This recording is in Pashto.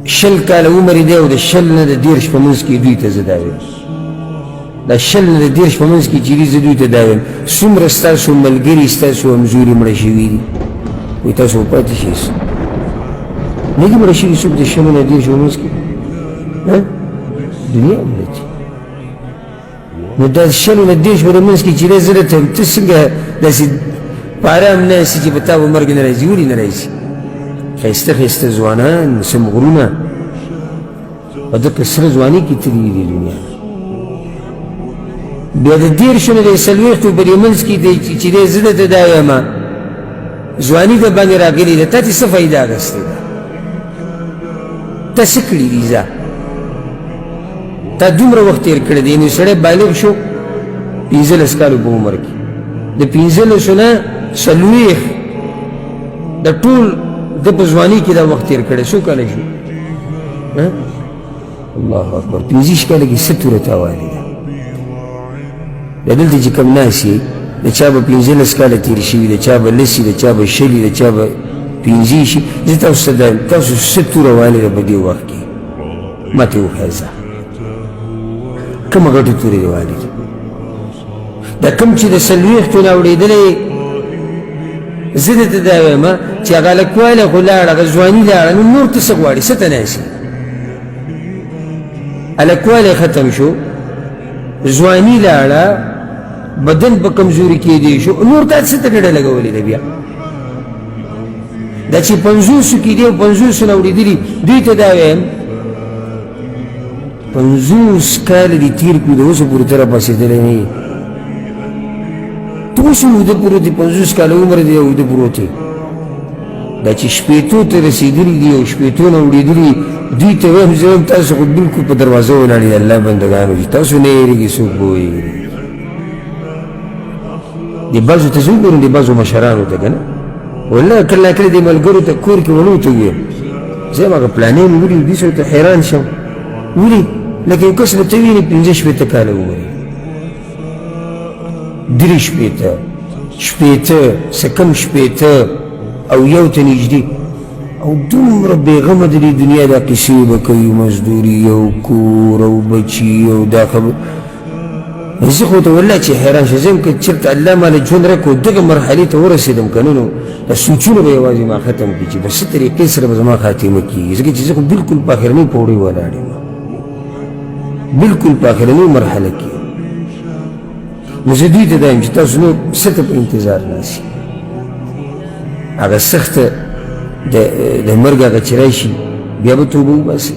شل کاله عمر یې دی او د شل نه د 10 په منځ کې دوی ته زه دا وایم د شل نه د 10 په منځ کې چې زه دوی ته دا وایم څومره ستاسو ملګري ستاسو همزوري مړه شوي دي وایي تاسو پاتې شئ نه دي مړه شوي څوک د شلو نه 10 په منځ کې دنیا ملتي نو دا شلو نه 10 په منځ کې چې دی زه درته ته څنګه داسې په ارام ناستې چې په تا به مرګ نه راځي ولې نه راځي ښایسته ښایسته ځوانان سم غرونه په دغه سره ځواني کې تللي دي دنیا بیا د 10 نه د 40 په دې منځ کې دی چې دی زه درته دا وایم ځواني د باندې راغلې ده تا دې څه فایده اخیستې ده تا څه کړي دي ځه تا دومره وخت تېر کړی دی نو سړی بالغ شو 15 کالو په عمر کې د 15 نه 40 د ټول د په ځواني کې دا وخت تېر کړی څو کاله شو الله اکبر 15 کاله کې څه توره تاوانې ده د دلته چې کوم ناس یې د چا به 15 کاله تېر شوي د چا به 10 د چا به 20 د چا به 15 شي زه تاسو ته وایم تاسو څه توره والې ده په دې وخت کې ما ته وښایه ځه کومه ګټه تورې دې والې دي دا کوم چې د 40 نه اورېدلی زه درته دا وایم چې هغه هلکوالی خو لاړه هغه ځواني لاړه نو نور ته څه غواړې څه ته ناست یې هلکوالی ختم شو ځواني لاړه بدن په کمزوري کېدی شو نور تا څه ته ډډه لګولې ده بیا دا چې 50 کې دی او 50 نه اورېدلي دوی ته دا وایم 50 کاله دې تېر کړو د اوسه پورې ته راپاڅېدلی نه یې ته اوس هم اوده پروت دی 50 کاله عمر دی او اوده پروت دی دا چې شپېتو ته رسېدلي دي او شپېتو نه اورېدلي دوی ته وایم زه هم تاسو خو بلکل په دروازه ولاړ د الله بندګانو چې تاسو نه یېرېږي څوک به ویېرېږي د بعضو ته زه وګورم د بعضو مشرانو ته که نه والله کله ناکله دې ملګرو ته کور کې ولو ته وویم زه هم هغه پلانې مې ولي دې سره ته حیران شم ولې لکه یو کس به ته وینې 15 شپېته کاله عمر یې 3 شپېته څه کم شپېته او یو ته نږدې او دومره بېغمه د دې دنیا دا قیسې به کوي مزدوري او کور او بچي او دا خبر زه خو ته والله چې حیران شم زه هم که چېرته الله ماله ژوند راکړو دغه مرحلې ته ورسېدم که نه نو دا سوچونه به یوازې ما ختم کړي چې په څه طریقې سره به زما خاتمه کېږي ځکه چې زه خو بلکل په اخرنۍ پوړۍ ولاړ یم بلکل په اخرنۍ مرحله کې نو زه دوی ته دا یم چې تاسو نور څه ته په انتظار ناست هغه سخته د مرګ هغه چې راشي بیا به توبه وباسئ